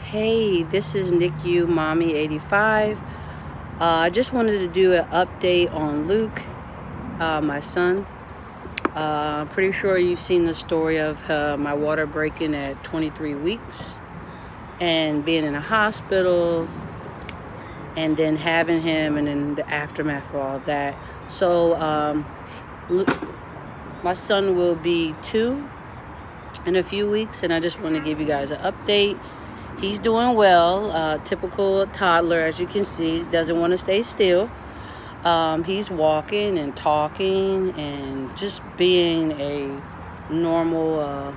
Hey, this is NICU Mommy 85. I just wanted to do an update on Luke, my son. I'm pretty sure you've seen the story of my water breaking at 23 weeks and being in a hospital and then having him and then the aftermath of all that. So my son will be 2 in a few weeks, and I just want to give you guys an update. He's doing well, typical toddler, as you can see, doesn't want to stay still. He's walking and talking and just being a normal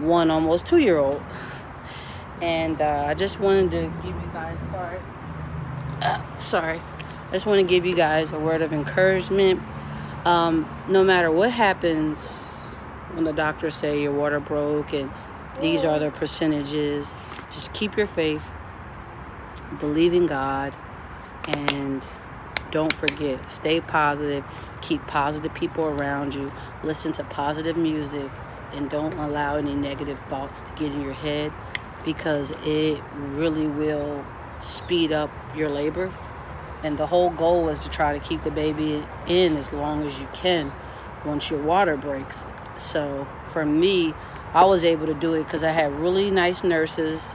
almost 2-year-old. And I just wanted to give you guys, I just want to give you guys a word of encouragement. No matter what happens, when the doctors say your water broke and these are the percentages, just keep your faith, believe in God, and don't forget, stay positive, keep positive people around you, listen to positive music, and don't allow any negative thoughts to get in your head, because it really will speed up your labor. And the whole goal is to try to keep the baby in as long as you can once your water breaks. So for me, I was able to do it because I had really nice nurses.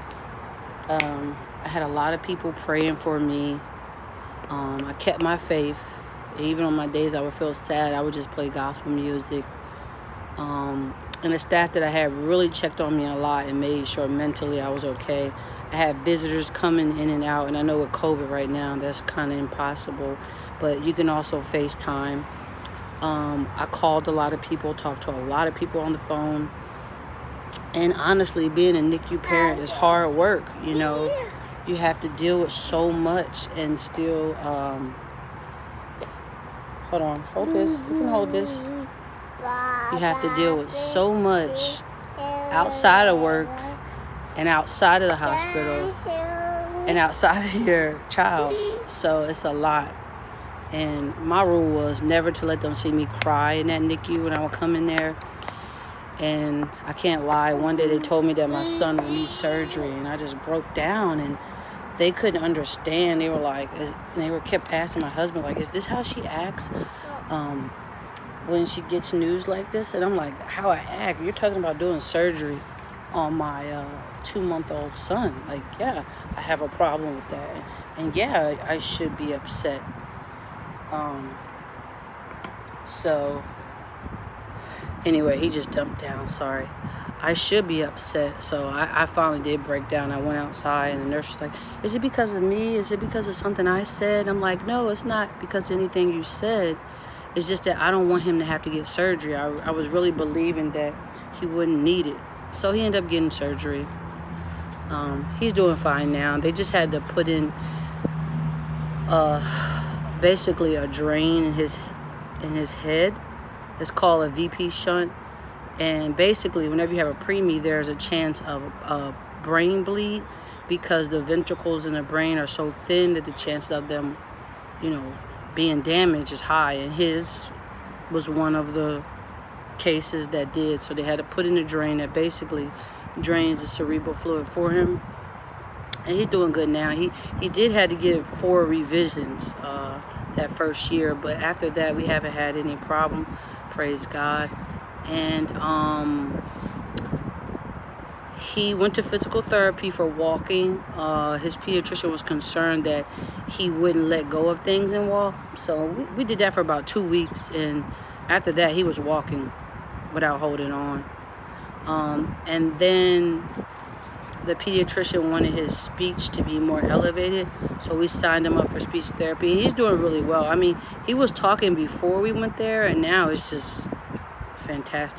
I had a lot of people praying for me. I kept my faith. Even on my days I would feel sad, I would just play gospel music. And the staff that I had really checked on me a lot and made sure mentally I was okay. I had visitors coming in and out, and I know with COVID right now, that's kind of impossible. But you can also FaceTime. I called a lot of people, talked to a lot of people on the phone. And honestly, being a NICU parent is hard work. You know, you have to deal with so much and still, hold this. You can hold this. You have to deal with so much outside of work and outside of the hospital and outside of your child. So it's a lot. And my rule was never to let them see me cry in that NICU when I would come in there. And I can't lie, one day they told me that my son would need surgery, and I just broke down, and they couldn't understand. They were like, kept asking my husband, like, is this how she acts when she gets news like this? And I'm like, how I act? You're talking about doing surgery on my 2-month-old son. Like, yeah, I have a problem with that. And yeah, I should be upset. So anyway, he just dumped down, sorry. I should be upset. So I finally did break down. I went outside, and the nurse was like, is it because of me? Is it because of something I said? I'm like, no, it's not because of anything you said. It's just that I don't want him to have to get surgery. I was really believing that he wouldn't need it. So he ended up getting surgery. He's doing fine now. They just had to put in basically a drain in his head. It's called a VP shunt. And basically, whenever you have a preemie, there's a chance of a brain bleed, because the ventricles in the brain are so thin that the chance of them, being damaged is high. And his was one of the cases that did. So they had to put in a drain that basically drains the cerebral fluid for him. And he's doing good now. He did have to get 4 revisions that first year, but after that we haven't had any problem, praise God. And he went to physical therapy for walking. His pediatrician was concerned that he wouldn't let go of things and walk, so we did that for about 2 weeks, and after that he was walking without holding on. And then the pediatrician wanted his speech to be more elevated, so we signed him up for speech therapy. He's doing really well. I mean, he was talking before we went there, and now it's just fantastic.